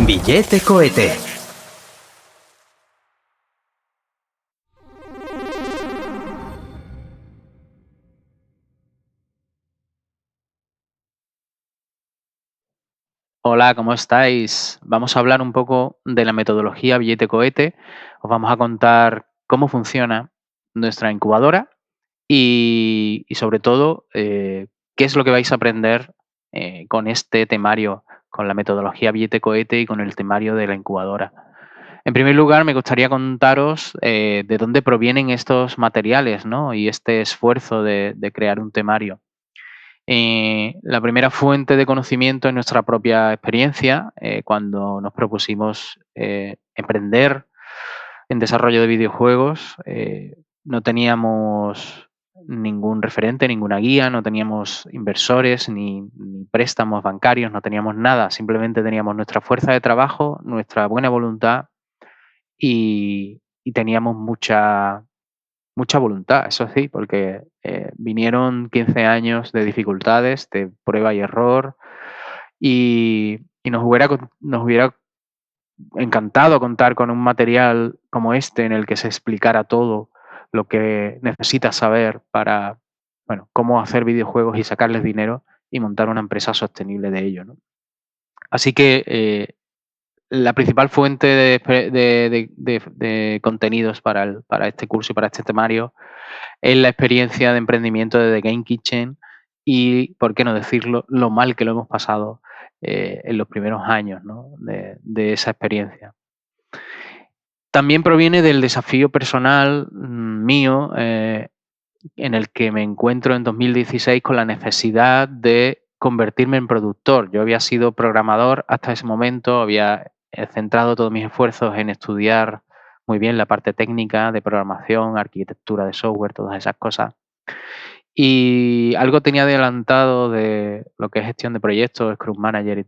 Billete Cohete. Hola, ¿cómo estáis? Vamos a hablar un poco de la metodología Billete Cohete. Os vamos a contar cómo funciona nuestra incubadora y sobre todo, qué es lo que vais a aprender con este temario, con la metodología Billete Cohete y con el temario de la incubadora. En primer lugar, me gustaría contaros de dónde provienen estos materiales, ¿no? Y este esfuerzo de crear un temario. La primera fuente de conocimiento es nuestra propia experiencia, cuando nos propusimos emprender en desarrollo de videojuegos. No teníamos ningún referente, ninguna guía, no teníamos inversores ni préstamos bancarios, no teníamos nada, simplemente teníamos nuestra fuerza de trabajo, nuestra buena voluntad y teníamos mucha voluntad, eso sí, porque vinieron 15 años de dificultades, de prueba y error, y nos hubiera encantado contar con un material como este en el que se explicara todo lo que necesitas saber para, bueno, cómo hacer videojuegos y sacarles dinero y montar una empresa sostenible de ello, ¿no? Así que la principal fuente de contenidos para este curso y para este temario es la experiencia de emprendimiento de The Game Kitchen y, por qué no decirlo, lo mal que lo hemos pasado en los primeros años, ¿no? de esa experiencia. También proviene del desafío personal mío, en el que me encuentro en 2016 con la necesidad de convertirme en productor. Yo había sido programador hasta ese momento, había centrado todos mis esfuerzos en estudiar muy bien la parte técnica de programación, arquitectura de software, todas esas cosas. Y algo tenía adelantado de lo que es gestión de proyectos, Scrum Manager y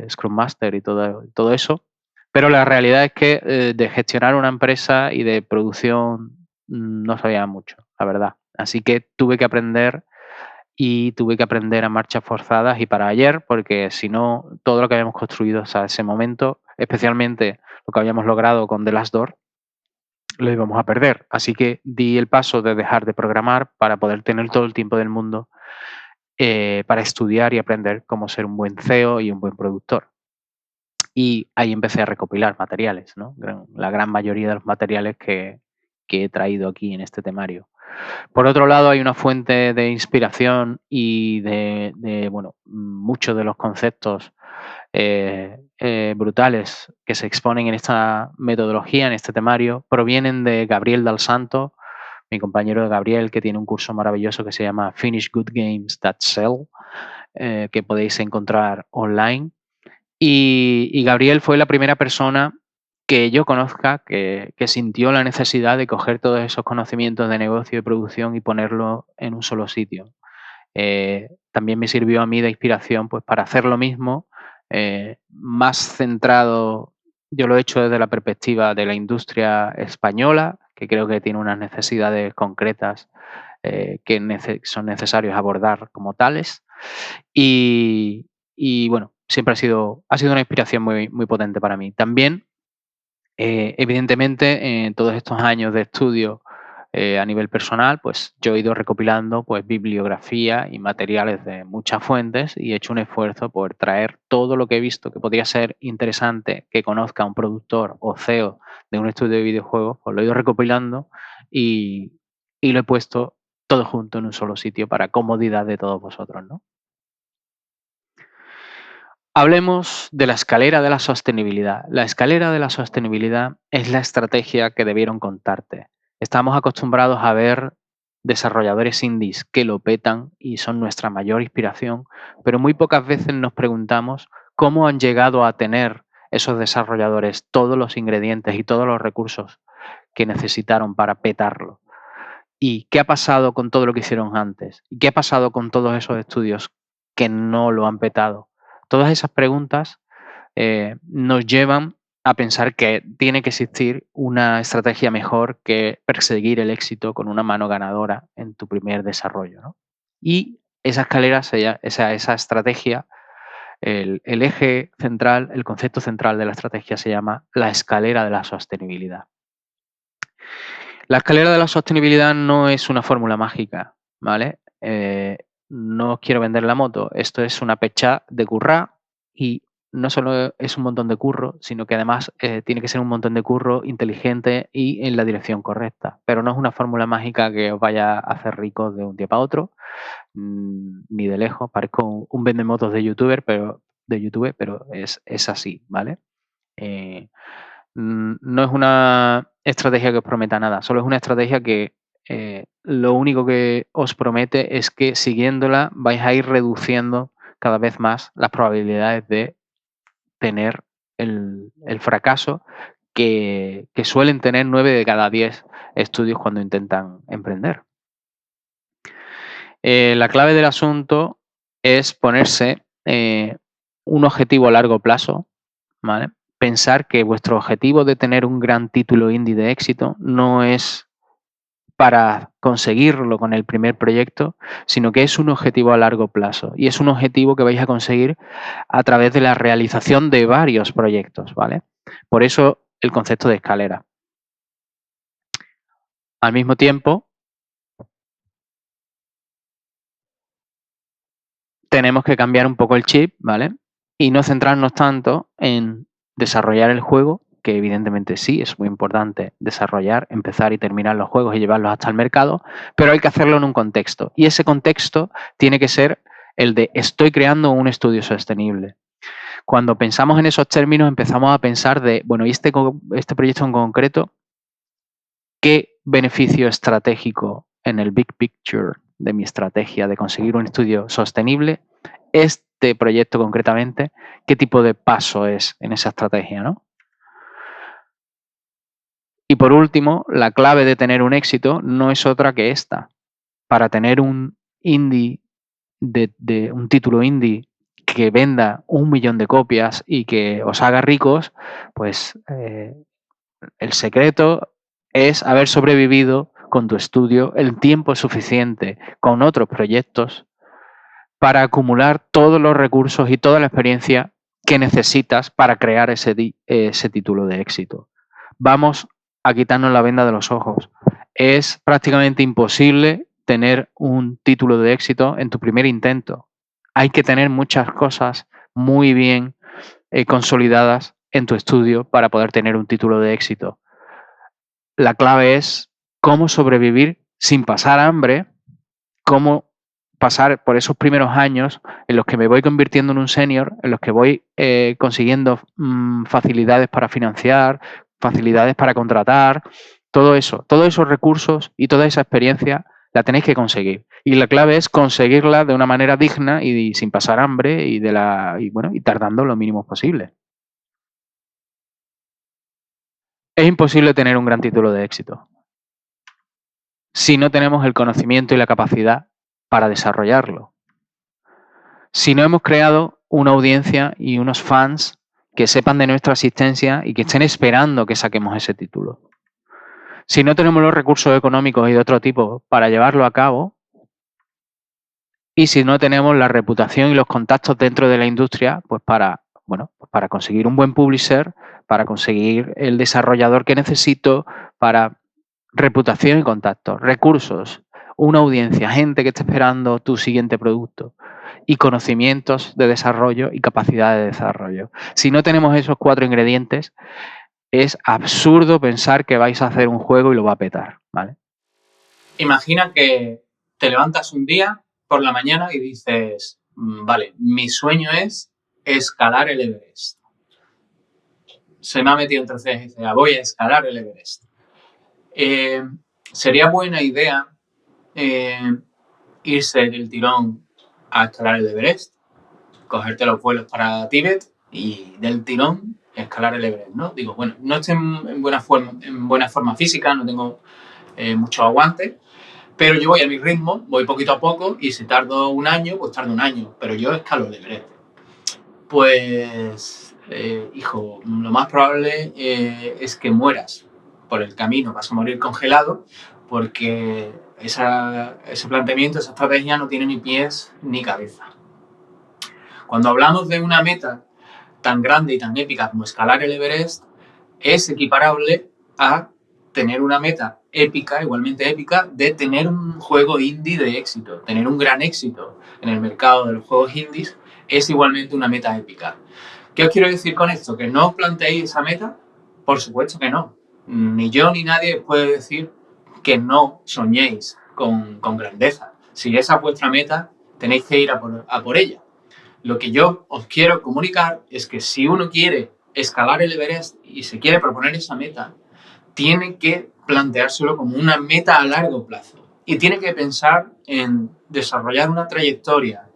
Scrum Master y todo eso. Pero la realidad es que de gestionar una empresa y de producción no sabía mucho, la verdad. Así que tuve que aprender y tuve que aprender a marchas forzadas y para ayer, porque si no, todo lo que habíamos construido hasta ese momento, especialmente lo que habíamos logrado con The Last Door, lo íbamos a perder. Así que di el paso de dejar de programar para poder tener todo el tiempo del mundo para estudiar y aprender cómo ser un buen CEO y un buen productor. Y ahí empecé a recopilar materiales, ¿no? La gran mayoría de los materiales que he traído aquí en este temario. Por otro lado, hay una fuente de inspiración y bueno, muchos de los conceptos brutales que se exponen en esta metodología, en este temario, provienen de Gabriel Dal Santo, mi compañero de Gabriel, que tiene un curso maravilloso que se llama Finish Good Games That Sell, que podéis encontrar online. Y Gabriel fue la primera persona que yo conozca que sintió la necesidad de coger todos esos conocimientos de negocio y producción y ponerlo en un solo sitio. También me sirvió a mí de inspiración pues, para hacer lo mismo, más centrado, yo lo he hecho desde la perspectiva de la industria española, que creo que tiene unas necesidades concretas que son necesarios abordar como tales. Y bueno, siempre ha sido una inspiración muy potente para mí. También, evidentemente, en todos estos años de estudio a nivel personal, pues yo he ido recopilando pues bibliografía y materiales de muchas fuentes y he hecho un esfuerzo por traer todo lo que he visto que podría ser interesante que conozca un productor o CEO de un estudio de videojuegos, pues lo he ido recopilando y, y lo he puesto todo junto en un solo sitio para comodidad de todos vosotros, ¿no? Hablemos de la escalera de la sostenibilidad. La escalera de la sostenibilidad es la estrategia que debieron contarte. Estamos acostumbrados a ver desarrolladores indies que lo petan y son nuestra mayor inspiración, pero muy pocas veces nos preguntamos cómo han llegado a tener esos desarrolladores todos los ingredientes y todos los recursos que necesitaron para petarlo. ¿Y qué ha pasado con todo lo que hicieron antes? ¿Y qué ha pasado con todos esos estudios que no lo han petado? Todas esas preguntas nos llevan a pensar que tiene que existir una estrategia mejor que perseguir el éxito con una mano ganadora en tu primer desarrollo, ¿no? Y esa escalera, esa estrategia El eje central, el concepto central de la estrategia se llama la escalera de la sostenibilidad. La escalera de la sostenibilidad no es una fórmula mágica, ¿vale? No os quiero vender la moto, esto es una pecha de currar y no solo es un montón de curro, sino que además tiene que ser un montón de curro inteligente y en la dirección correcta. Pero no es una fórmula mágica que os vaya a hacer ricos de un día para otro, ni de lejos. Parezco un vendemotos de YouTube, pero es así, ¿vale? No es una estrategia que os prometa nada, solo es una estrategia que lo único que os promete es que siguiéndola vais a ir reduciendo cada vez más las probabilidades de tener el fracaso que suelen tener 9 de cada 10 estudios cuando intentan emprender. La clave del asunto es ponerse un objetivo a largo plazo, ¿vale? Pensar que vuestro objetivo de tener un gran título indie de éxito no es para conseguirlo con el primer proyecto, sino que es un objetivo a largo plazo y es un objetivo que vais a conseguir a través de la realización de varios proyectos, ¿vale? Por eso el concepto de escalera. Al mismo tiempo, tenemos que cambiar un poco el chip, ¿vale? Y no centrarnos tanto en desarrollar el juego, que evidentemente sí, es muy importante desarrollar, empezar y terminar los juegos y llevarlos hasta el mercado, pero hay que hacerlo en un contexto. Y ese contexto tiene que ser el de estoy creando un estudio sostenible. Cuando pensamos en esos términos empezamos a pensar de, bueno, ¿y este proyecto en concreto qué beneficio estratégico en el big picture de mi estrategia de conseguir un estudio sostenible? Este proyecto concretamente, ¿qué tipo de paso es en esa estrategia, ¿no? Y por último, la clave de tener un éxito no es otra que esta. Para tener un indie, de un título indie que venda 1 millón de copias y que os haga ricos, pues el secreto es haber sobrevivido con tu estudio el tiempo suficiente con otros proyectos para acumular todos los recursos y toda la experiencia que necesitas para crear ese título de éxito. Vamos a quitarnos la venda de los ojos. Es prácticamente imposible tener un título de éxito en tu primer intento. Hay que tener muchas cosas muy bien consolidadas en tu estudio para poder tener un título de éxito. La clave es cómo sobrevivir sin pasar hambre, cómo pasar por esos primeros años en los que me voy convirtiendo en un senior, en los que voy consiguiendo facilidades para financiar, facilidades para contratar, todo eso, todos esos recursos y toda esa experiencia la tenéis que conseguir. Y la clave es conseguirla de una manera digna y sin pasar hambre y tardando lo mínimo posible. Es imposible tener un gran título de éxito si no tenemos el conocimiento y la capacidad para desarrollarlo. Si no hemos creado una audiencia y unos fans que sepan de nuestra existencia y que estén esperando que saquemos ese título. Si no tenemos los recursos económicos y de otro tipo para llevarlo a cabo, y si no tenemos la reputación y los contactos dentro de la industria, pues para conseguir un buen publisher, para conseguir el desarrollador que necesito, para reputación y contactos, recursos, una audiencia, gente que esté esperando tu siguiente producto y conocimientos de desarrollo y capacidad de desarrollo. Si no tenemos esos 4 ingredientes, es absurdo pensar que vais a hacer un juego y lo va a petar, ¿vale? Imagina que te levantas un día por la mañana y dices, vale, mi sueño es escalar el Everest. Se me ha metido entre cejas y dice, voy a escalar el Everest. Sería buena idea irse del tirón a escalar el Everest, cogerte los vuelos para Tíbet y del tirón escalar el Everest, ¿no? Digo, bueno, no estoy en buena forma física, no tengo mucho aguante, pero yo voy a mi ritmo, voy poquito a poco y si tardo un año, pues tardo un año, pero yo escalo el Everest. Pues, hijo, lo más probable es que mueras por el camino, vas a morir congelado porque ese planteamiento, esa estrategia no tiene ni pies ni cabeza. Cuando hablamos de una meta tan grande y tan épica como escalar el Everest, es equiparable a tener una meta épica, igualmente épica, de tener un juego indie de éxito, tener un gran éxito en el mercado de los juegos indies, es igualmente una meta épica. ¿Qué os quiero decir con esto? ¿Que no os planteéis esa meta? Por supuesto que no. Ni yo ni nadie puede decir que no soñéis con grandeza. Si esa es vuestra meta, tenéis que ir a por ella. Lo que yo os quiero comunicar es que si uno quiere escalar el Everest y se quiere proponer esa meta, tiene que planteárselo como una meta a largo plazo y tiene que pensar en desarrollar una trayectoria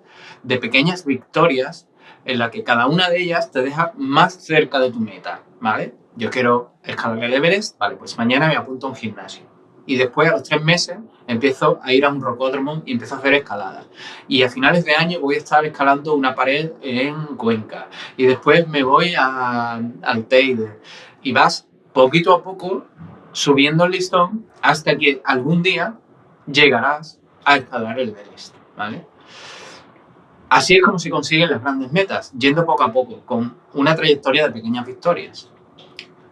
de pequeñas victorias en la que cada una de ellas te deja más cerca de tu meta, ¿vale? Yo quiero escalar el Everest, vale, pues mañana me apunto a un gimnasio. Y después, a los 3 meses, empiezo a ir a un rocódromo y empiezo a hacer escalada. Y a finales de año voy a estar escalando una pared en Cuenca. Y después me voy al Teide. Y vas poquito a poco subiendo el listón hasta que algún día llegarás a escalar el Everest, ¿vale? Así es como se consiguen las grandes metas, yendo poco a poco, con una trayectoria de pequeñas victorias.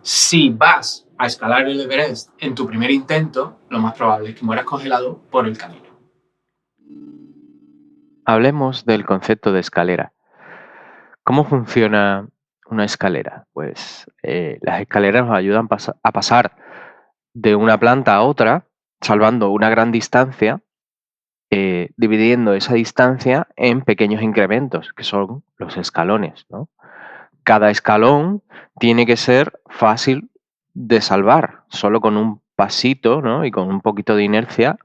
Si vas a escalar el Everest en tu primer intento, lo más probable es que mueras congelado por el camino. Hablemos del concepto de escalera. ¿Cómo funciona una escalera? Pues las escaleras nos ayudan a pasar de una planta a otra, salvando una gran distancia, dividiendo esa distancia en pequeños incrementos, que son los escalones, ¿no? Cada escalón tiene que ser fácil de salvar, solo con un pasito, ¿no? Y con un poquito de inercia,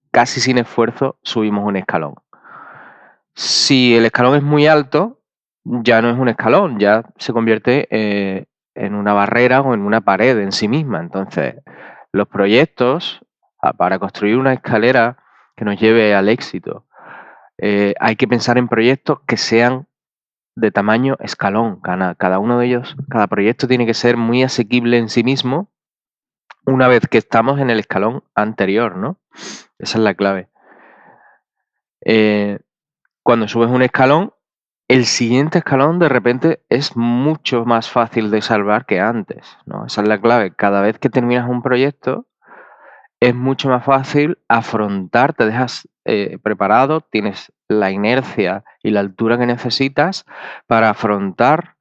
casi sin esfuerzo, subimos un escalón. Si el escalón es muy alto, ya no es un escalón, ya se convierte en una barrera o en una pared en sí misma. Entonces, los proyectos para construir una escalera que nos lleve al éxito, hay que pensar en proyectos que sean de tamaño escalón. Cada uno de ellos, cada proyecto tiene que ser muy asequible en sí mismo una vez que estamos en el escalón anterior, ¿no? Esa es la clave. Cuando subes un escalón, el siguiente escalón de repente es mucho más fácil de salvar que antes, ¿no? Esa es la clave. Cada vez que terminas un proyecto, es mucho más fácil afrontar, te dejas preparado, tienes la inercia y la altura que necesitas para afrontar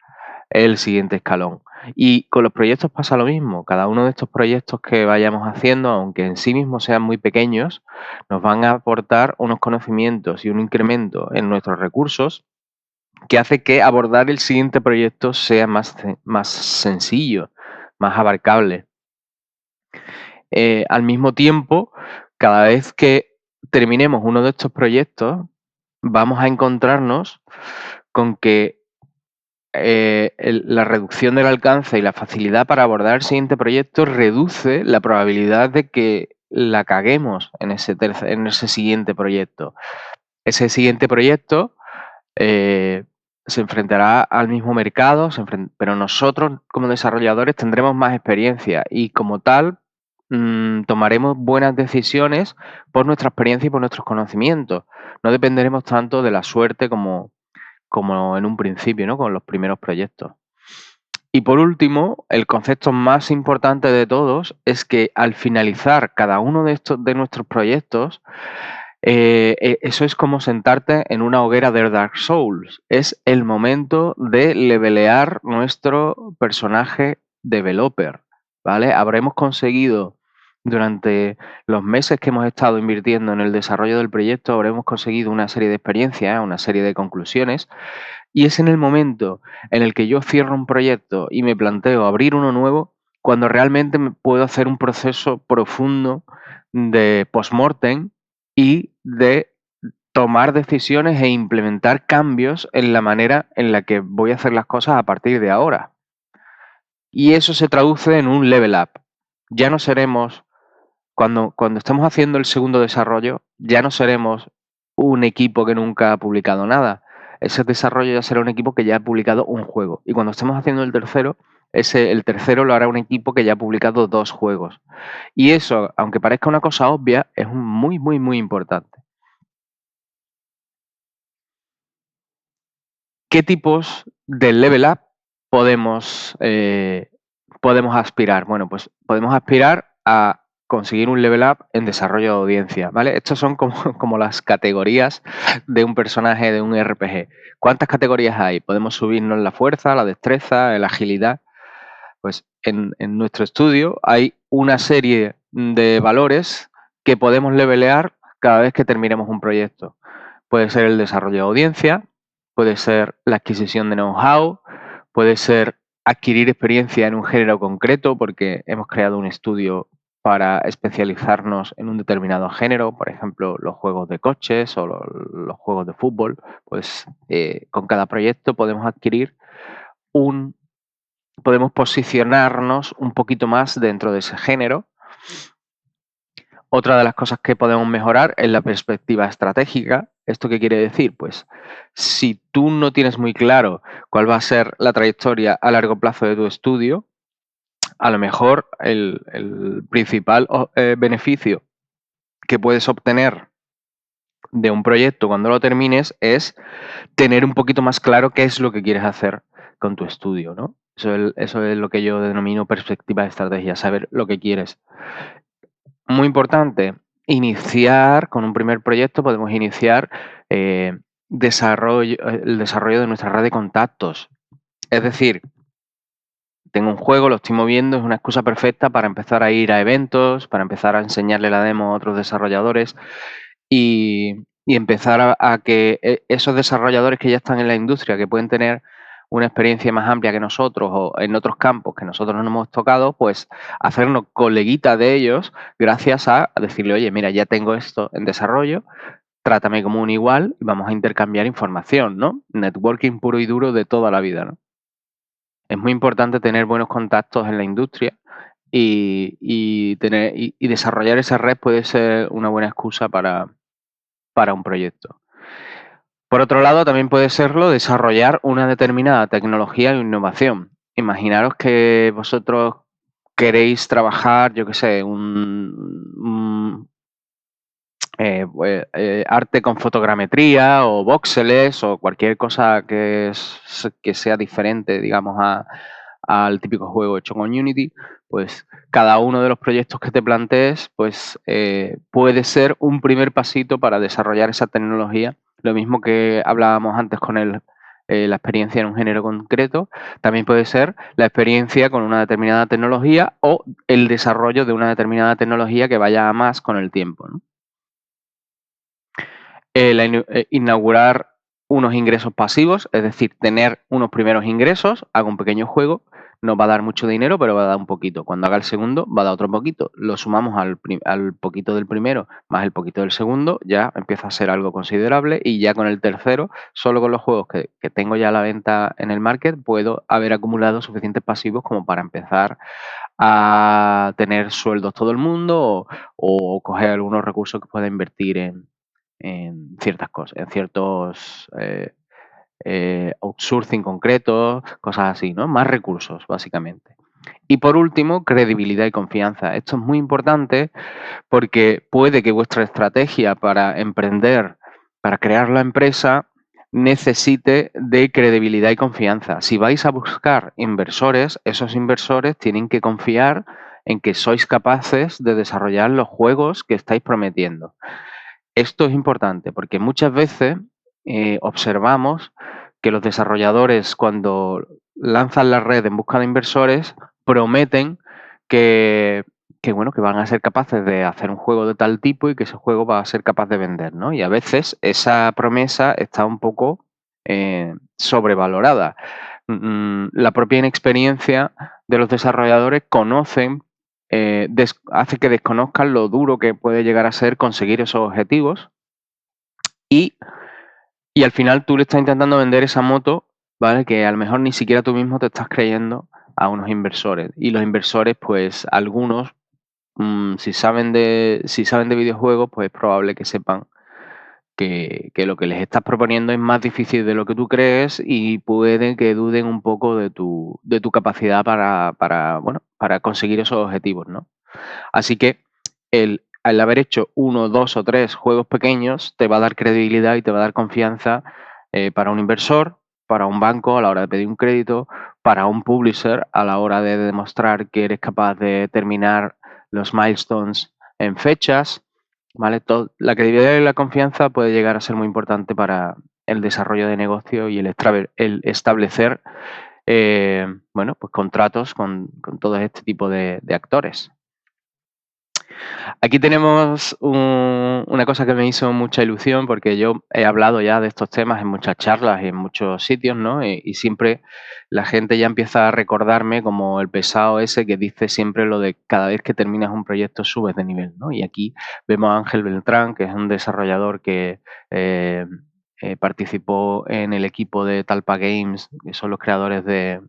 el siguiente escalón. Y con los proyectos pasa lo mismo. Cada uno de estos proyectos que vayamos haciendo, aunque en sí mismos sean muy pequeños, nos van a aportar unos conocimientos y un incremento en nuestros recursos que hace que abordar el siguiente proyecto sea más sencillo, más abarcable. Al mismo tiempo, cada vez que terminemos uno de estos proyectos, vamos a encontrarnos con que la reducción del alcance y la facilidad para abordar el siguiente proyecto reduce la probabilidad de que la caguemos en ese siguiente proyecto. Ese siguiente proyecto se enfrentará al mismo mercado, pero nosotros como desarrolladores tendremos más experiencia y como tal tomaremos buenas decisiones por nuestra experiencia y por nuestros conocimientos. No dependeremos tanto de la suerte como en un principio, ¿no? Con los primeros proyectos. Y por último, el concepto más importante de todos es que al finalizar cada uno de nuestros proyectos, eso es como sentarte en una hoguera de Dark Souls. Es el momento de levelear nuestro personaje developer, ¿vale? Habremos conseguido durante los meses que hemos estado invirtiendo en el desarrollo del proyecto, habremos conseguido una serie de experiencias, una serie de conclusiones, y es en el momento en el que yo cierro un proyecto y me planteo abrir uno nuevo, cuando realmente puedo hacer un proceso profundo de postmortem y de tomar decisiones e implementar cambios en la manera en la que voy a hacer las cosas a partir de ahora. Y eso se traduce en un level up. Ya no seremos, cuando estemos haciendo el segundo desarrollo, ya no seremos un equipo que nunca ha publicado nada. Ese desarrollo ya será un equipo que ya ha publicado un juego. Y cuando estemos haciendo el tercero, el tercero lo hará un equipo que ya ha publicado 2 juegos. Y eso, aunque parezca una cosa obvia, es muy, muy, muy importante. ¿qué tipos de level up podemos aspirar? Bueno, pues podemos aspirar a conseguir un level up en desarrollo de audiencia, ¿vale? Estos son como las categorías de un personaje de un RPG. ¿Cuántas categorías hay? Podemos subirnos la fuerza, la destreza, la agilidad. Pues en nuestro estudio hay una serie de valores que podemos levelear cada vez que terminemos un proyecto. Puede ser el desarrollo de audiencia, puede ser la adquisición de know-how, puede ser adquirir experiencia en un género concreto porque hemos creado un estudio para especializarnos en un determinado género, por ejemplo, los juegos de coches o los juegos de fútbol. Pues con cada proyecto podemos podemos posicionarnos un poquito más dentro de ese género. Otra de las cosas que podemos mejorar es la perspectiva estratégica. ¿Esto qué quiere decir? Pues si tú no tienes muy claro cuál va a ser la trayectoria a largo plazo de tu estudio, a lo mejor el principal beneficio que puedes obtener de un proyecto cuando lo termines es tener un poquito más claro qué es lo que quieres hacer con tu estudio, ¿no? Eso es lo que yo denomino perspectiva de estrategia, saber lo que quieres. Muy importante, iniciar con un primer proyecto, podemos iniciar el desarrollo de nuestra red de contactos. Es decir, tengo un juego, lo estoy moviendo, es una excusa perfecta para empezar a ir a eventos, para empezar a enseñarle la demo a otros desarrolladores y empezar a que esos desarrolladores que ya están en la industria, que pueden tener una experiencia más amplia que nosotros o en otros campos que nosotros no hemos tocado, pues hacernos coleguita de ellos gracias a decirle, oye, mira, ya tengo esto en desarrollo, trátame como un igual y vamos a intercambiar información, ¿no? Networking puro y duro de toda la vida, ¿no? Es muy importante tener buenos contactos en la industria y desarrollar esa red puede ser una buena excusa para un proyecto. Por otro lado, también puede serlo desarrollar una determinada tecnología o innovación. Imaginaros que vosotros queréis trabajar, yo qué sé, arte con fotogrametría o voxeles o cualquier cosa que sea diferente, digamos, al típico juego hecho con Unity, pues cada uno de los proyectos que te plantees, pues puede ser un primer pasito para desarrollar esa tecnología. Lo mismo que hablábamos antes con la experiencia en un género concreto, también puede ser la experiencia con una determinada tecnología o el desarrollo de una determinada tecnología que vaya a más con el tiempo, ¿no? Inaugurar unos ingresos pasivos, es decir, tener unos primeros ingresos, hago un pequeño juego, no va a dar mucho dinero, pero va a dar un poquito. Cuando haga el segundo, va a dar otro poquito. Lo sumamos al poquito del primero más el poquito del segundo, ya empieza a ser algo considerable y ya con el tercero, solo con los juegos que tengo ya a la venta en el market, puedo haber acumulado suficientes pasivos como para empezar a tener sueldos todo el mundo o coger algunos recursos que pueda invertir en ciertas cosas, en ciertos outsourcing concretos, cosas así, ¿no? Más recursos, básicamente. Y por último, credibilidad y confianza. Esto es muy importante porque puede que vuestra estrategia para emprender, para crear la empresa, necesite de credibilidad y confianza. Si vais a buscar inversores, esos inversores tienen que confiar en que sois capaces de desarrollar los juegos que estáis prometiendo. Esto es importante porque muchas veces observamos que los desarrolladores cuando lanzan la red en busca de inversores prometen que, bueno, que van a ser capaces de hacer un juego de tal tipo y que ese juego va a ser capaz de vender, ¿no? Y a veces esa promesa está un poco sobrevalorada. La propia inexperiencia de los desarrolladores hace que desconozcan lo duro que puede llegar a ser conseguir esos objetivos y al final tú le estás intentando vender esa moto, ¿vale? Que a lo mejor ni siquiera tú mismo te estás creyendo a unos inversores. Y los inversores, pues algunos, si saben de videojuegos, pues es probable que sepan que lo que les estás proponiendo es más difícil de lo que tú crees y puede que duden un poco de tu capacidad para conseguir esos objetivos, ¿no? Así que al haber hecho 1, 2 o 3 juegos pequeños te va a dar credibilidad y te va a dar confianza para un inversor para un banco a la hora de pedir un crédito, para un publisher a la hora de demostrar que eres capaz de terminar los milestones en fechas, ¿vale? La credibilidad y la confianza puede llegar a ser muy importante para el desarrollo de negocio y el establecer bueno, pues contratos con todo este tipo de actores. Aquí tenemos una cosa que me hizo mucha ilusión porque yo he hablado ya de estos temas en muchas charlas y en muchos sitios, ¿no? Y siempre la gente ya empieza a recordarme como el pesado ese que dice siempre lo de cada vez que terminas un proyecto subes de nivel, ¿no? Y aquí vemos a Ángel Beltrán, que es un desarrollador que participó en el equipo de Talpa Games, que son los creadores de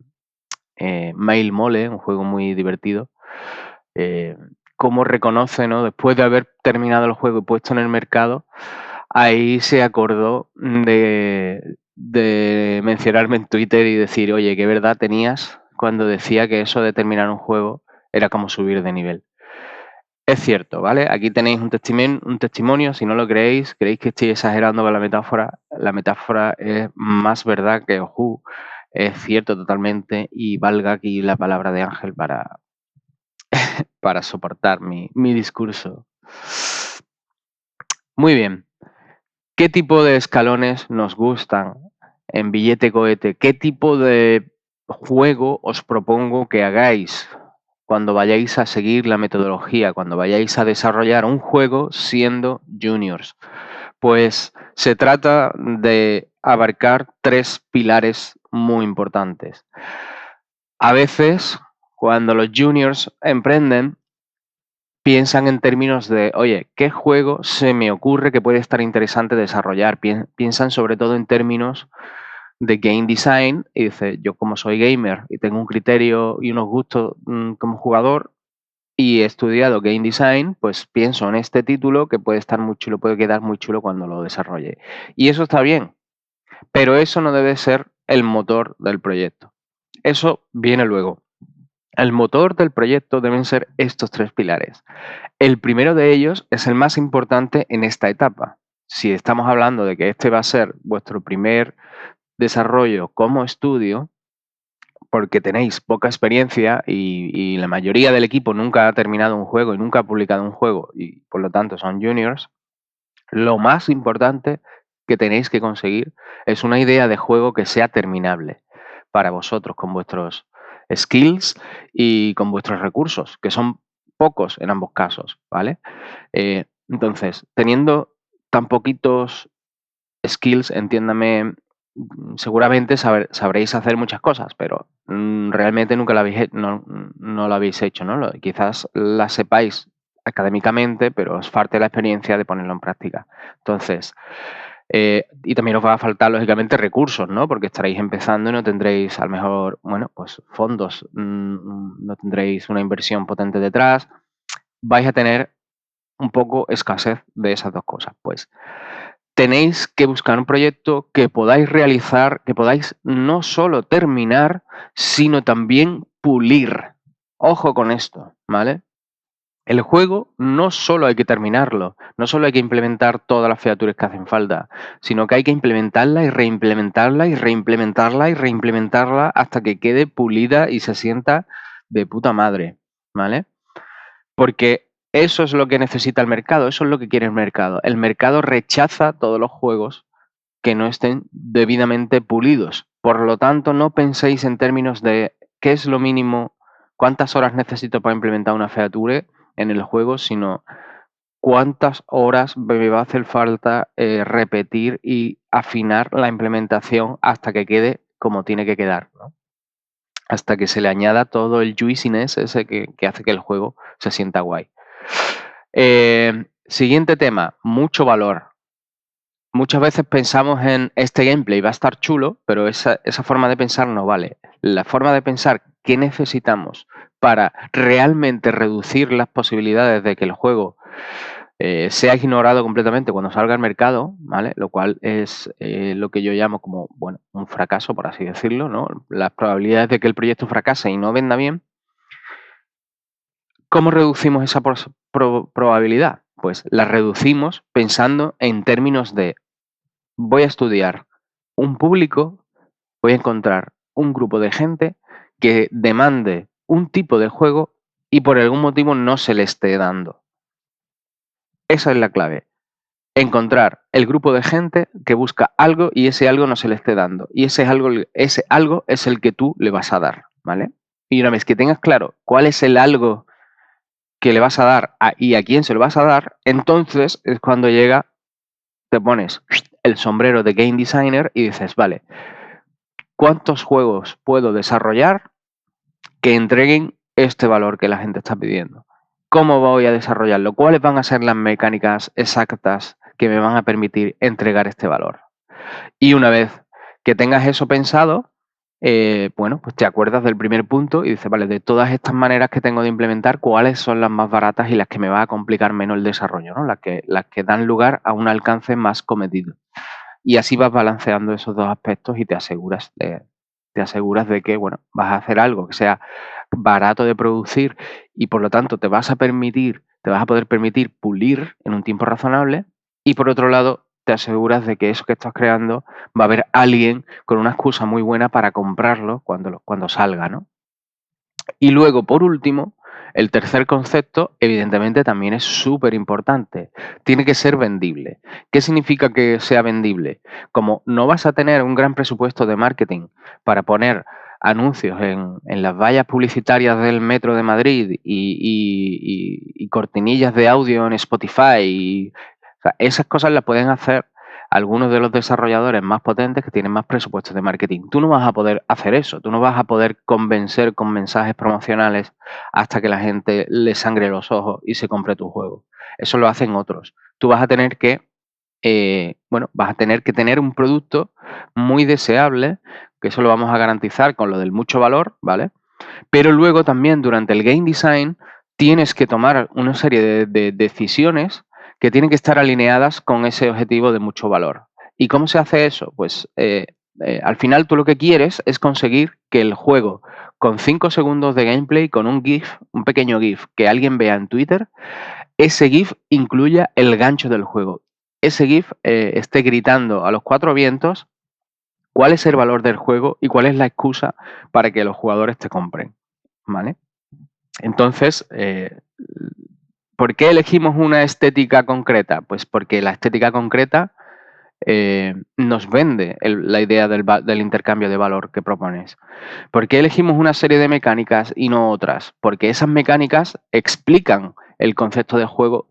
Mail Mole, un juego muy divertido. Cómo reconoce, ¿no? Después de haber terminado el juego y puesto en el mercado, ahí se acordó de mencionarme en Twitter y decir, oye, qué verdad tenías cuando decía que eso de terminar un juego era como subir de nivel. Es cierto, ¿vale? Aquí tenéis un testimonio, si no lo creéis que estoy exagerando con la metáfora es más verdad que ojú, es cierto totalmente y valga aquí la palabra de Ángel para soportar mi discurso. Muy bien. ¿Qué tipo de escalones nos gustan en Billete Cohete? ¿Qué tipo de juego os propongo que hagáis cuando vayáis a seguir la metodología, cuando vayáis a desarrollar un juego siendo juniors? Pues se trata de abarcar 3 pilares muy importantes. A veces, cuando los juniors emprenden, piensan en términos de, oye, ¿qué juego se me ocurre que puede estar interesante desarrollar? Piensan sobre todo en términos de game design y dice, yo como soy gamer y tengo un criterio y unos gustos como jugador y he estudiado game design, pues pienso en este título que puede estar muy chulo, puede quedar muy chulo cuando lo desarrolle. Y eso está bien, pero eso no debe ser el motor del proyecto. Eso viene luego. El motor del proyecto deben ser estos 3 pilares. El primero de ellos es el más importante en esta etapa. Si estamos hablando de que este va a ser vuestro primer desarrollo como estudio, porque tenéis poca experiencia y la mayoría del equipo nunca ha terminado un juego y nunca ha publicado un juego y por lo tanto son juniors, lo más importante que tenéis que conseguir es una idea de juego que sea terminable para vosotros con vuestros skills y con vuestros recursos, que son pocos en ambos casos, ¿vale? Entonces, teniendo tan poquitos skills, entiéndame, seguramente sabréis hacer muchas cosas, pero realmente nunca no lo habéis hecho, ¿no? Quizás las sepáis académicamente, pero os falte la experiencia de ponerlo en práctica. Entonces, y también os va a faltar, lógicamente, recursos, ¿no? Porque estaréis empezando y no tendréis, a lo mejor, bueno, pues fondos, no tendréis una inversión potente detrás, vais a tener un poco escasez de esas 2 cosas. Pues tenéis que buscar un proyecto que podáis realizar, que podáis no solo terminar, sino también pulir. Ojo con esto, ¿vale? El juego no solo hay que terminarlo, no solo hay que implementar todas las features que hacen falta, sino que hay que implementarla y reimplementarla y reimplementarla y reimplementarla hasta que quede pulida y se sienta de puta madre, ¿vale? Porque eso es lo que necesita el mercado, eso es lo que quiere el mercado. El mercado rechaza todos los juegos que no estén debidamente pulidos. Por lo tanto, no penséis en términos de qué es lo mínimo, cuántas horas necesito para implementar una feature en el juego, sino cuántas horas me va a hacer falta repetir y afinar la implementación hasta que quede como tiene que quedar, ¿no? Hasta que se le añada todo el juiciness ese que hace que el juego se sienta guay. Siguiente tema, mucho valor. Muchas veces pensamos en este gameplay va a estar chulo, pero esa forma de pensar no vale. La forma de pensar qué necesitamos para realmente reducir las posibilidades de que el juego sea ignorado completamente cuando salga al mercado, ¿vale? Lo cual es lo que yo llamo como, bueno, un fracaso, por así decirlo, ¿no? Las probabilidades de que el proyecto fracase y no venda bien. ¿Cómo reducimos esa probabilidad? Pues la reducimos pensando en términos de voy a estudiar un público voy a encontrar un grupo de gente que demande un tipo de juego y por algún motivo no se le esté dando. Esa es la clave. Encontrar el grupo de gente que busca algo y ese algo no se le esté dando. Y ese algo es el que tú le vas a dar, ¿vale? Y una vez que tengas claro cuál es el algo que le vas a dar y a quién se lo vas a dar, entonces es cuando te pones el sombrero de game designer y dices, vale, ¿cuántos juegos puedo desarrollar que entreguen este valor que la gente está pidiendo? ¿Cómo voy a desarrollarlo? ¿Cuáles van a ser las mecánicas exactas que me van a permitir entregar este valor? Y una vez que tengas eso pensado, bueno, pues te acuerdas del primer punto y dices, vale, de todas estas maneras que tengo de implementar, ¿cuáles son las más baratas y las que me va a complicar menos el desarrollo, ¿no? Las que dan lugar a un alcance más cometido. Y así vas balanceando esos dos aspectos y te aseguras de que, bueno, vas a hacer algo que sea barato de producir y por lo tanto te vas a poder permitir pulir en un tiempo razonable, y por otro lado te aseguras de que eso que estás creando va a haber alguien con una excusa muy buena para comprarlo cuando salga, ¿no? Y luego, por último, el tercer concepto, evidentemente, también es súper importante. Tiene que ser vendible. ¿Qué significa que sea vendible? Como no vas a tener un gran presupuesto de marketing para poner anuncios en las vallas publicitarias del metro de Madrid y cortinillas de audio en Spotify, o sea, esas cosas las pueden hacer algunos de los desarrolladores más potentes que tienen más presupuestos de marketing. Tú no vas a poder hacer eso, tú no vas a poder convencer con mensajes promocionales hasta que la gente le sangre los ojos y se compre tu juego. Eso lo hacen otros. Tú vas a tener que, vas a tener que tener un producto muy deseable, que eso lo vamos a garantizar con lo del mucho valor, ¿vale? Pero luego también durante el game design tienes que tomar una serie de decisiones que tienen que estar alineadas con ese objetivo de mucho valor. ¿Y cómo se hace eso? Pues al final tú lo que quieres es conseguir que el juego, con 5 segundos de gameplay, con un GIF, un pequeño GIF que alguien vea en Twitter, ese GIF incluya el gancho del juego. Ese GIF esté gritando a los 4 vientos cuál es el valor del juego y cuál es la excusa para que los jugadores te compren, ¿vale? Entonces, ¿por qué elegimos una estética concreta? Pues porque la estética concreta nos vende la idea del intercambio de valor que propones. ¿Por qué elegimos una serie de mecánicas y no otras? Porque esas mecánicas explican el concepto de juego,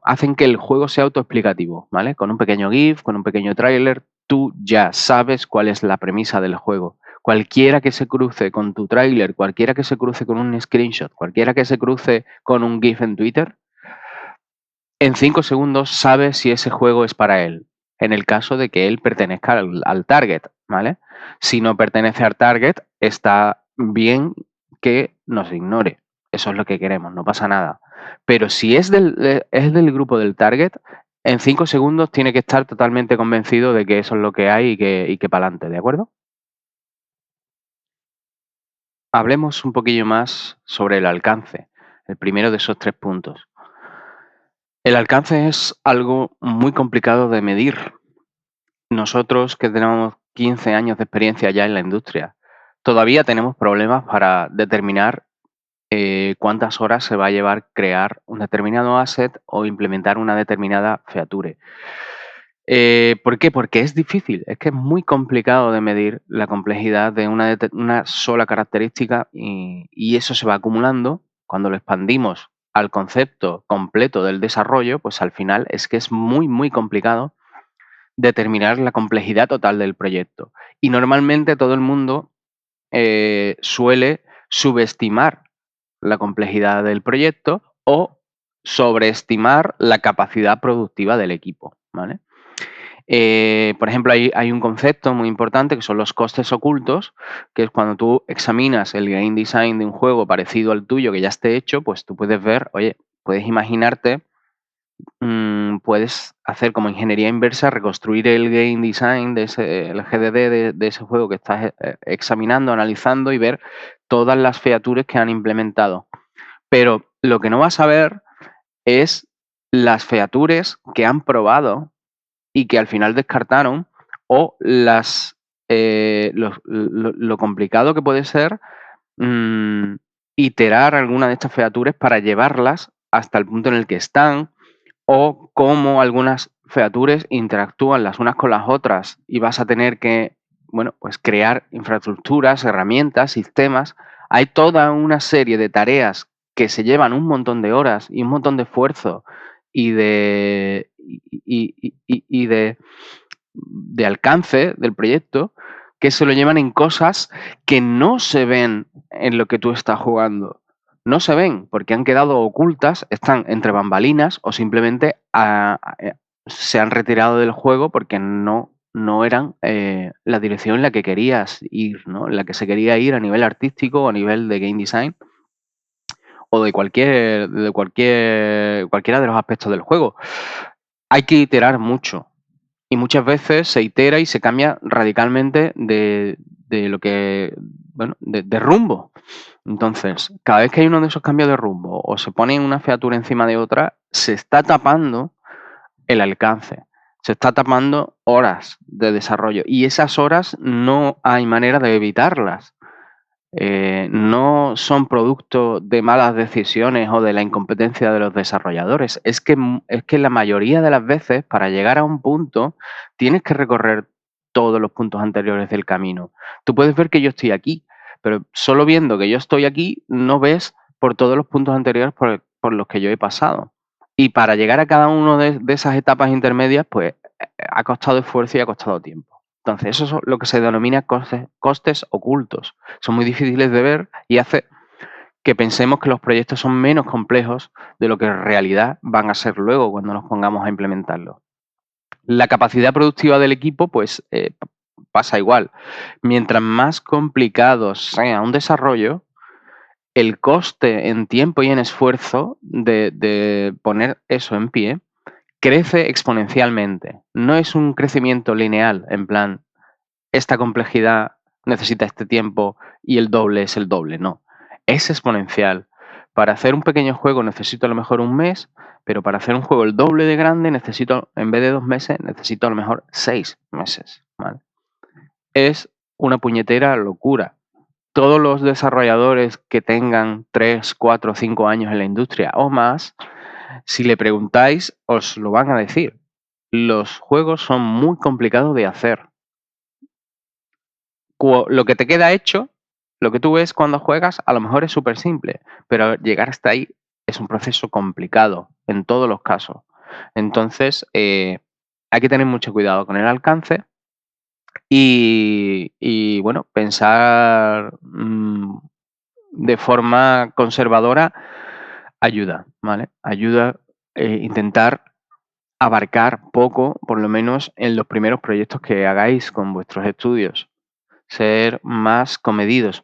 hacen que el juego sea autoexplicativo, ¿vale? Con un pequeño GIF, con un pequeño tráiler, tú ya sabes cuál es la premisa del juego. Cualquiera que se cruce con tu tráiler, cualquiera que se cruce con un screenshot, cualquiera que se cruce con un GIF en Twitter, en 5 segundos sabe si ese juego es para él, en el caso de que él pertenezca al target, ¿vale? Si no pertenece al target, está bien que nos ignore. Eso es lo que queremos, no pasa nada. Pero si es del grupo del target, en 5 segundos tiene que estar totalmente convencido de que eso es lo que hay y que para adelante, ¿de acuerdo? Hablemos un poquillo más sobre el alcance, el primero de esos 3 puntos. El alcance es algo muy complicado de medir. Nosotros, que tenemos 15 años de experiencia ya en la industria, todavía tenemos problemas para determinar cuántas horas se va a llevar crear un determinado asset o implementar una determinada feature. ¿Por qué? Porque es difícil, es que es muy complicado de medir la complejidad de una sola característica y eso se va acumulando. Cuando lo expandimos al concepto completo del desarrollo, pues al final es que es muy, muy complicado determinar la complejidad total del proyecto. Y normalmente todo el mundo suele subestimar la complejidad del proyecto o sobreestimar la capacidad productiva del equipo, ¿vale? Por ejemplo, hay un concepto muy importante que son los costes ocultos, que es cuando tú examinas el game design de un juego parecido al tuyo que ya esté hecho, pues tú puedes ver, oye, puedes imaginarte, puedes hacer como ingeniería inversa, reconstruir el game design el GDD de ese juego que estás examinando, analizando y ver todas las features que han implementado. Pero lo que no vas a ver es las features que han probado y que al final descartaron, o las lo complicado que puede ser iterar alguna de estas features para llevarlas hasta el punto en el que están, o cómo algunas features interactúan las unas con las otras y vas a tener que, bueno, pues crear infraestructuras, herramientas, sistemas. Hay toda una serie de tareas que se llevan un montón de horas y un montón de esfuerzo y de alcance del proyecto, que se lo llevan en cosas que no se ven en lo que tú estás jugando. No se ven porque han quedado ocultas, están entre bambalinas o simplemente se han retirado del juego porque no eran la dirección en la que querías ir, ¿no? En la que se quería ir a nivel artístico o a nivel de game design o de cualquiera de los aspectos del juego. Hay que iterar mucho. Y muchas veces se itera y se cambia radicalmente de lo que, bueno, de rumbo. Entonces, cada vez que hay uno de esos cambios de rumbo o se pone una featura encima de otra, se está tapando el alcance, se está tapando horas de desarrollo y esas horas no hay manera de evitarlas. No son producto de malas decisiones o de la incompetencia de los desarrolladores. Es que la mayoría de las veces, para llegar a un punto, tienes que recorrer todos los puntos anteriores del camino. Tú puedes ver que yo estoy aquí, pero solo viendo que yo estoy aquí, no ves por todos los puntos anteriores por los que yo he pasado. Y para llegar a cada una de esas etapas intermedias, pues ha costado esfuerzo y ha costado tiempo. Entonces, eso es lo que se denomina costes ocultos. Son muy difíciles de ver y hace que pensemos que los proyectos son menos complejos de lo que en realidad van a ser luego cuando nos pongamos a implementarlos. La capacidad productiva del equipo, pues, pasa igual. Mientras más complicado sea un desarrollo, el coste en tiempo y en esfuerzo de poner eso en pie crece exponencialmente. No es un crecimiento lineal, en plan, esta complejidad necesita este tiempo y el doble es el doble. No, es exponencial. Para hacer un pequeño juego necesito a lo mejor un mes, pero para hacer un juego el doble de grande necesito, en vez de 2 meses, necesito a lo mejor 6 meses. ¿Vale? Es una puñetera locura. Todos los desarrolladores que tengan 3, 4, 5 años en la industria o más, si le preguntáis, os lo van a decir. Los juegos son muy complicados de hacer. Lo que te queda hecho, lo que tú ves cuando juegas, a lo mejor es súper simple, pero llegar hasta ahí es un proceso complicado en todos los casos. Entonces, hay que tener mucho cuidado con el alcance y bueno, pensar de forma conservadora ayuda, ¿vale? Ayuda intentar abarcar poco, por lo menos en los primeros proyectos que hagáis con vuestros estudios. Ser más comedidos.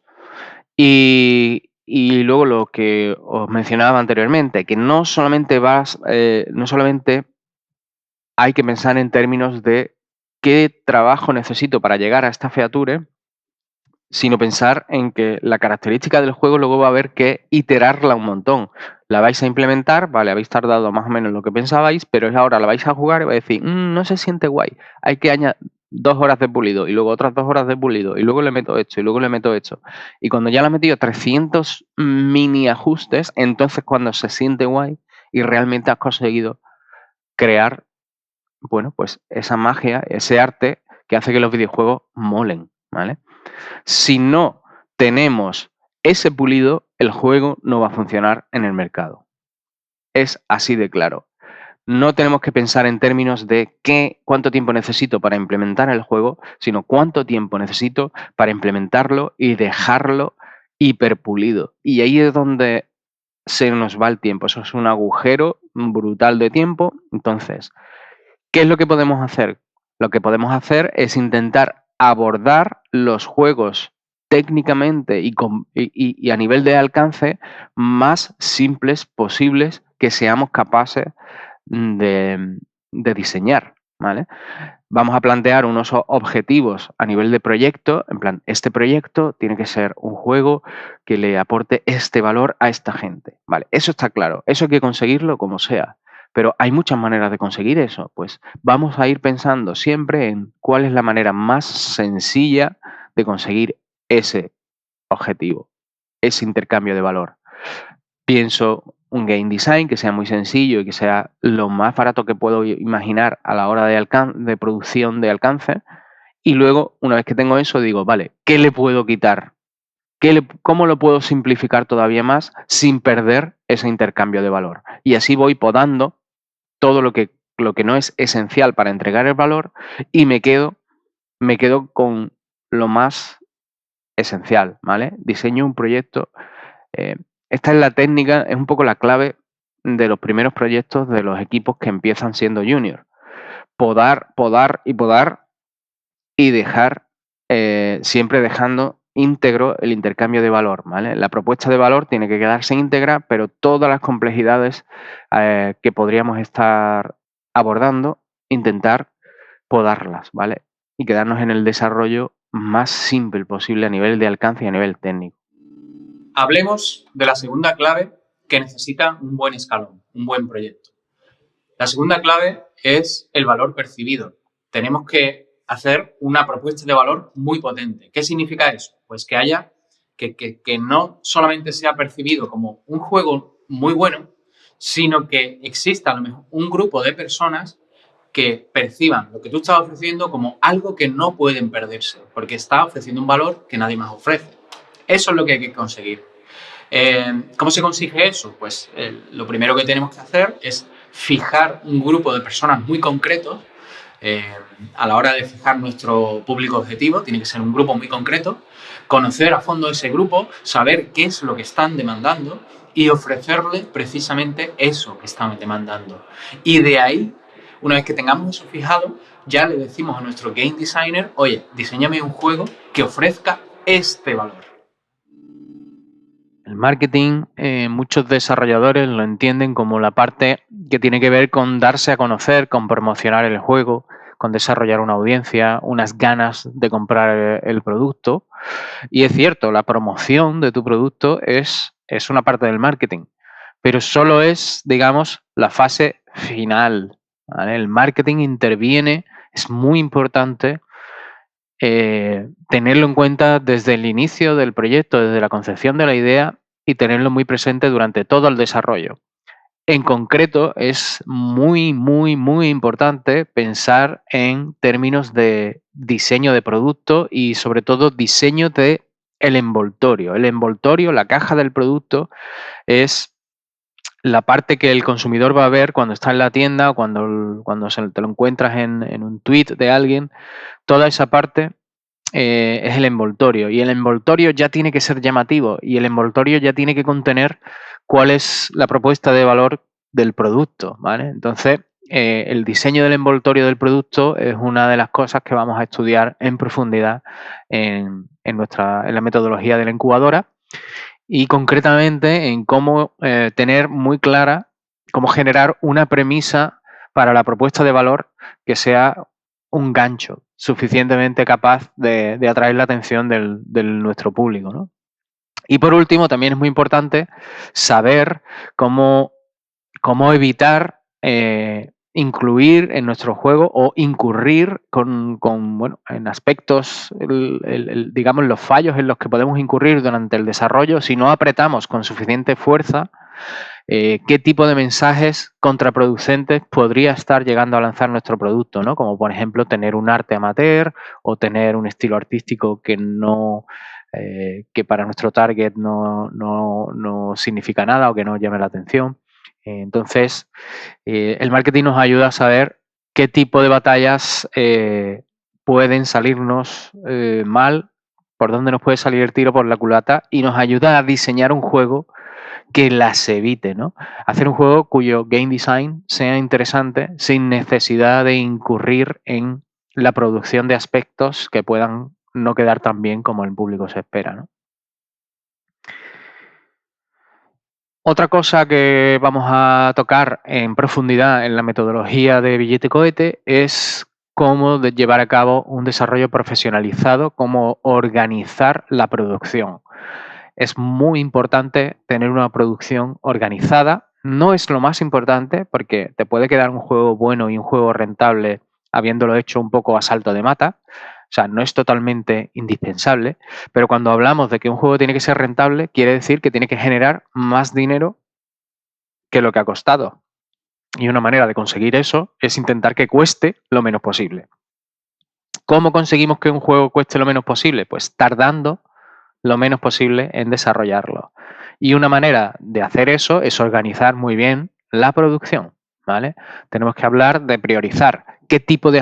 Y luego lo que os mencionaba anteriormente, que no solamente hay que pensar en términos de qué trabajo necesito para llegar a esta feature, sino pensar en que la característica del juego luego va a haber que iterarla un montón. La vais a implementar, vale, habéis tardado más o menos lo que pensabais, pero ahora la vais a jugar y vais a decir, no se siente guay, hay que añadir 2 horas de pulido y luego otras 2 horas de pulido y luego le meto esto y luego le meto esto. Y cuando ya le he metido 300 mini ajustes, entonces cuando se siente guay y realmente has conseguido crear, bueno, pues esa magia, ese arte que hace que los videojuegos molen, ¿vale? Si no tenemos ese pulido, el juego no va a funcionar en el mercado. Es así de claro. No tenemos que pensar en términos de cuánto tiempo necesito para implementar el juego, sino cuánto tiempo necesito para implementarlo y dejarlo hiperpulido. Y ahí es donde se nos va el tiempo. Eso es un agujero brutal de tiempo. Entonces, ¿qué es lo que podemos hacer? Lo que podemos hacer es intentar abordar los juegos técnicamente y a nivel de alcance más simples posibles que seamos capaces de diseñar, ¿vale? Vamos a plantear unos objetivos a nivel de proyecto, en plan, este proyecto tiene que ser un juego que le aporte este valor a esta gente, ¿vale? Eso está claro, eso hay que conseguirlo como sea, pero hay muchas maneras de conseguir eso. Pues vamos a ir pensando siempre en cuál es la manera más sencilla de conseguir ese objetivo, ese intercambio de valor. Pienso un game design que sea muy sencillo y que sea lo más barato que puedo imaginar a la hora de producción de alcance. Y luego, una vez que tengo eso, digo, vale, ¿qué le puedo quitar? ¿Cómo lo puedo simplificar todavía más sin perder ese intercambio de valor? Y así voy podando todo lo que no es esencial para entregar el valor y me quedo con lo más esencial, ¿vale? Diseño un proyecto. Esta es la técnica, es un poco la clave de los primeros proyectos de los equipos que empiezan siendo junior. Podar y dejar, siempre dejando íntegro el intercambio de valor, ¿vale? La propuesta de valor tiene que quedarse íntegra, pero todas las complejidades que podríamos estar abordando, intentar podarlas, ¿vale? Y quedarnos en el desarrollo más simple posible a nivel de alcance y a nivel técnico. Hablemos de la segunda clave que necesita un buen escalón, un buen proyecto. La segunda clave es el valor percibido. Tenemos que hacer una propuesta de valor muy potente. ¿Qué significa eso? Pues que haya, que no solamente sea percibido como un juego muy bueno, sino que exista a lo mejor un grupo de personas que perciban lo que tú estás ofreciendo como algo que no pueden perderse, porque está ofreciendo un valor que nadie más ofrece. Eso es lo que hay que conseguir. ¿Cómo se consigue eso? Pues lo primero que tenemos que hacer es fijar un grupo de personas muy concretos. A la hora de fijar nuestro público objetivo, tiene que ser un grupo muy concreto, conocer a fondo ese grupo, saber qué es lo que están demandando y ofrecerle precisamente eso que están demandando. Y de ahí, una vez que tengamos eso fijado, ya le decimos a nuestro game designer, oye, diseñame un juego que ofrezca este valor. El marketing, muchos desarrolladores lo entienden como la parte que tiene que ver con darse a conocer, con promocionar el juego, con desarrollar una audiencia, unas ganas de comprar el producto. Y es cierto, la promoción de tu producto es una parte del marketing, pero solo es, digamos, la fase final, ¿vale? El marketing interviene, es muy importante tenerlo en cuenta desde el inicio del proyecto, desde la concepción de la idea y tenerlo muy presente durante todo el desarrollo. En concreto, es muy, muy, muy importante pensar en términos de diseño de producto y sobre todo diseño de el envoltorio. El envoltorio, la caja del producto, es la parte que el consumidor va a ver cuando está en la tienda o cuando te lo encuentras en un tweet de alguien. Toda esa parte es el envoltorio, y el envoltorio ya tiene que ser llamativo y el envoltorio ya tiene que contener cuál es la propuesta de valor del producto, ¿vale? Entonces, el diseño del envoltorio del producto es una de las cosas que vamos a estudiar en profundidad en la metodología de la incubadora y concretamente en cómo tener muy clara cómo generar una premisa para la propuesta de valor que sea un gancho suficientemente capaz de atraer la atención de nuestro público, ¿no? Y por último, también es muy importante saber cómo evitar incluir en nuestro juego o incurrir en aspectos, digamos, los fallos en los que podemos incurrir durante el desarrollo si no apretamos con suficiente fuerza. ¿Qué tipo de mensajes contraproducentes podría estar llegando a lanzar nuestro producto, ¿no? Como por ejemplo tener un arte amateur o tener un estilo artístico que que para nuestro target no significa nada o que no llame la atención. Entonces, el marketing nos ayuda a saber qué tipo de batallas pueden salirnos mal, por dónde nos puede salir el tiro por la culata, y nos ayuda a diseñar un juego que las evite, ¿no? Hacer un juego cuyo game design sea interesante sin necesidad de incurrir en la producción de aspectos que puedan no quedar tan bien como el público se espera, ¿no? Otra cosa que vamos a tocar en profundidad en la metodología de Billete Cohete es cómo llevar a cabo un desarrollo profesionalizado, cómo organizar la producción. Es muy importante tener una producción organizada, No es lo más importante porque te puede quedar un juego bueno y un juego rentable habiéndolo hecho un poco a salto de mata. O sea, no es totalmente indispensable, pero cuando hablamos de que un juego tiene que ser rentable, quiere decir que tiene que generar más dinero que lo que ha costado. Y una manera de conseguir eso es intentar que cueste lo menos posible. ¿Cómo conseguimos que un juego cueste lo menos posible? Pues tardando lo menos posible en desarrollarlo. Y una manera de hacer eso es organizar muy bien la producción, ¿vale? Tenemos que hablar de priorizar qué tipo de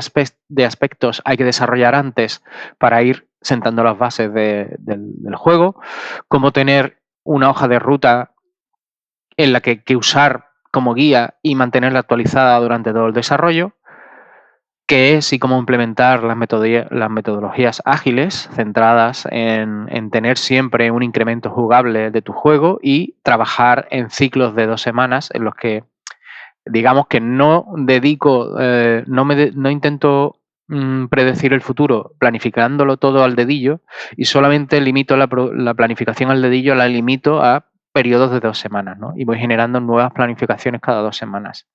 aspectos hay que desarrollar antes para ir sentando las bases del juego, cómo tener una hoja de ruta en la que usar como guía y mantenerla actualizada durante todo el desarrollo, qué es y cómo implementar las metodologías ágiles centradas en tener siempre un incremento jugable de tu juego y trabajar en ciclos de 2 semanas en los que, digamos que no dedico, no intento predecir el futuro planificándolo todo al dedillo y solamente limito la planificación al dedillo, la limito a periodos de 2 semanas, ¿no? Y voy generando nuevas planificaciones cada 2 semanas.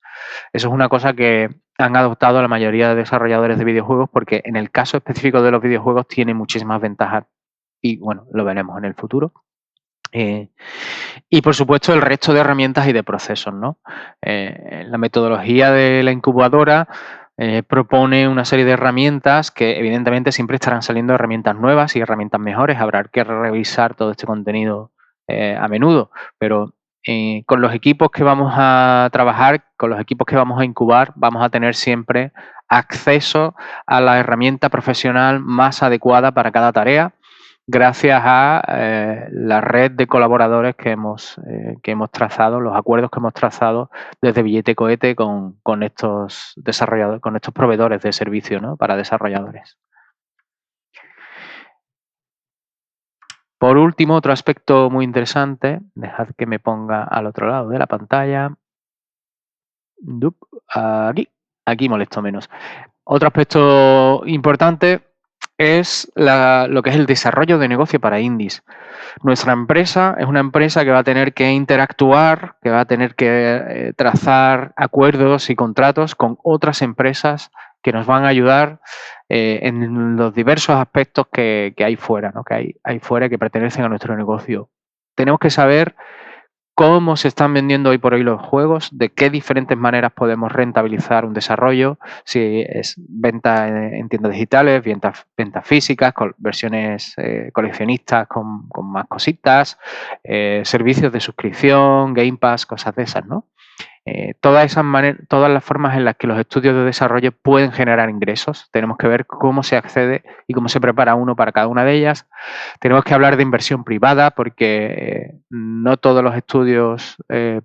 Eso es una cosa que han adoptado la mayoría de desarrolladores de videojuegos porque en el caso específico de los videojuegos tiene muchísimas ventajas y bueno, lo veremos en el futuro. Y por supuesto el resto de herramientas y de procesos, ¿no? La metodología de la incubadora propone una serie de herramientas que evidentemente siempre estarán saliendo herramientas nuevas y herramientas mejores. Habrá que revisar todo este contenido a menudo, pero con los equipos que vamos a trabajar, con los equipos que vamos a incubar, vamos a tener siempre acceso a la herramienta profesional más adecuada para cada tarea, gracias a la red de colaboradores que hemos trazado, los acuerdos que hemos trazado desde Billete Cohete con estos desarrolladores, con estos proveedores de servicio, ¿no? Para desarrolladores. Por último, otro aspecto muy interesante, dejad que me ponga al otro lado de la pantalla. Aquí molesto menos. Otro aspecto importante es lo que es el desarrollo de negocio para indies. Nuestra empresa es una empresa que va a tener que interactuar, que va a tener que trazar acuerdos y contratos con otras empresas que nos van a ayudar en los diversos aspectos que hay fuera, ¿no? Que hay fuera que pertenecen a nuestro negocio. Tenemos que saber cómo se están vendiendo hoy por hoy los juegos, de qué diferentes maneras podemos rentabilizar un desarrollo, si es venta en tiendas digitales, ventas físicas, versiones coleccionistas con más cositas, servicios de suscripción, Game Pass, cosas de esas, ¿no? Todas las formas en las que los estudios de desarrollo pueden generar ingresos. Tenemos que ver cómo se accede y cómo se prepara uno para cada una de ellas. Tenemos que hablar de inversión privada porque no todos los estudios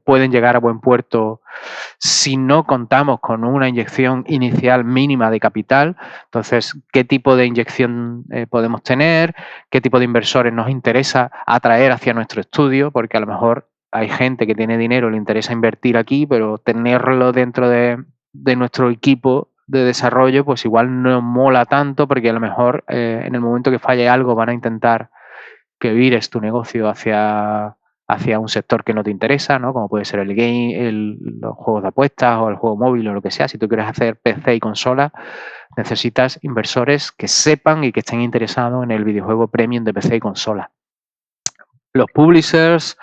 pueden llegar a buen puerto si no contamos con una inyección inicial mínima de capital. Entonces, ¿qué tipo de inyección podemos tener? ¿Qué tipo de inversores nos interesa atraer hacia nuestro estudio? Porque a lo mejor hay gente que tiene dinero, le interesa invertir aquí, pero tenerlo dentro de nuestro equipo de desarrollo, pues igual no mola tanto porque a lo mejor en el momento que falle algo van a intentar que vires tu negocio hacia un sector que no te interesa, ¿no? Como puede ser el game, los juegos de apuestas o el juego móvil o lo que sea. Si tú quieres hacer PC y consola, necesitas inversores que sepan y que estén interesados en el videojuego premium de PC y consola. Los publishers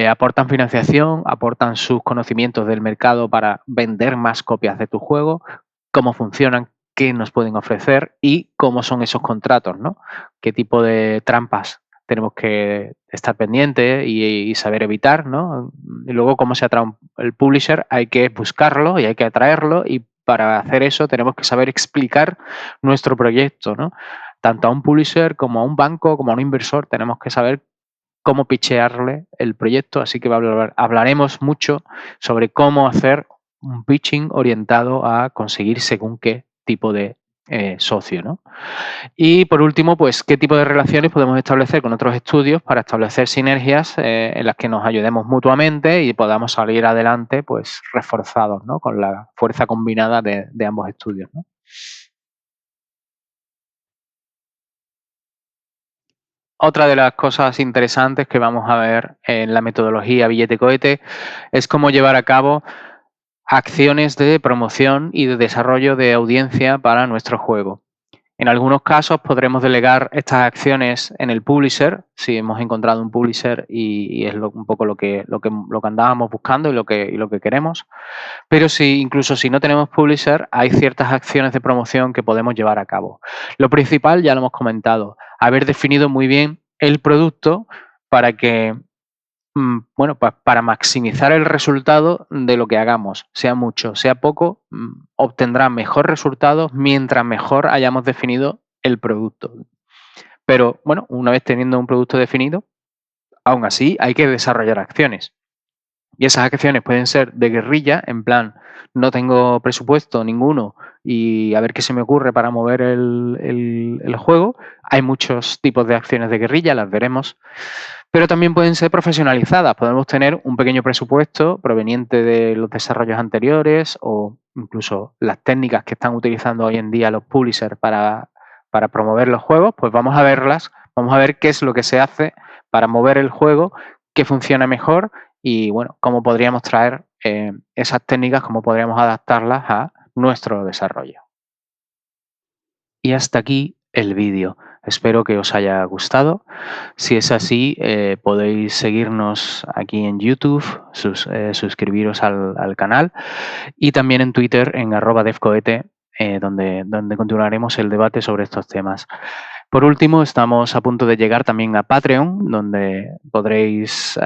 aportan financiación, aportan sus conocimientos del mercado para vender más copias de tu juego, cómo funcionan, qué nos pueden ofrecer y cómo son esos contratos, ¿no? Qué tipo de trampas tenemos que estar pendientes y saber evitar, ¿no? Y luego cómo se atrae el publisher, hay que buscarlo y hay que atraerlo y para hacer eso tenemos que saber explicar nuestro proyecto, ¿no? Tanto a un publisher como a un banco, como a un inversor, tenemos que saber cómo pitchearle el proyecto, así que hablaremos mucho sobre cómo hacer un pitching orientado a conseguir según qué tipo de socio, ¿no? Y por último, pues qué tipo de relaciones podemos establecer con otros estudios para establecer sinergias en las que nos ayudemos mutuamente y podamos salir adelante pues reforzados, ¿no? Con la fuerza combinada de ambos estudios, ¿no? Otra de las cosas interesantes que vamos a ver en la metodología Billete Cohete es cómo llevar a cabo acciones de promoción y de desarrollo de audiencia para nuestro juego. En algunos casos podremos delegar estas acciones en el publisher, si hemos encontrado un publisher y es un poco lo que andábamos buscando y lo que queremos. Pero incluso si no tenemos publisher, hay ciertas acciones de promoción que podemos llevar a cabo. Lo principal ya lo hemos comentado, haber definido muy bien el producto para que, para maximizar el resultado de lo que hagamos, sea mucho, sea poco, obtendrá mejor resultados mientras mejor hayamos definido el producto. Pero bueno, una vez teniendo un producto definido, aún así hay que desarrollar acciones. Y esas acciones pueden ser de guerrilla, en plan, no tengo presupuesto ninguno y a ver qué se me ocurre para mover el juego. Hay muchos tipos de acciones de guerrilla, las veremos. Pero también pueden ser profesionalizadas. Podemos tener un pequeño presupuesto proveniente de los desarrollos anteriores o incluso las técnicas que están utilizando hoy en día los publishers para promover los juegos. Pues vamos a verlas, vamos a ver qué es lo que se hace para mover el juego, qué funciona mejor y bueno, cómo podríamos traer esas técnicas, cómo podríamos adaptarlas a nuestro desarrollo. Y hasta aquí el vídeo. Espero que os haya gustado. Si es así, podéis seguirnos aquí en YouTube, suscribiros al canal y también en Twitter en @devcohete, donde continuaremos el debate sobre estos temas. Por último, estamos a punto de llegar también a Patreon, donde podréis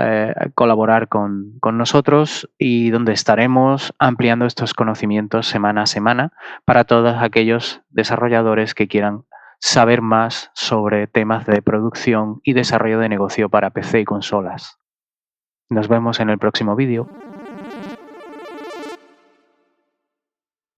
colaborar con nosotros y donde estaremos ampliando estos conocimientos semana a semana para todos aquellos desarrolladores que quieran saber más sobre temas de producción y desarrollo de negocio para PC y consolas. Nos vemos en el próximo vídeo.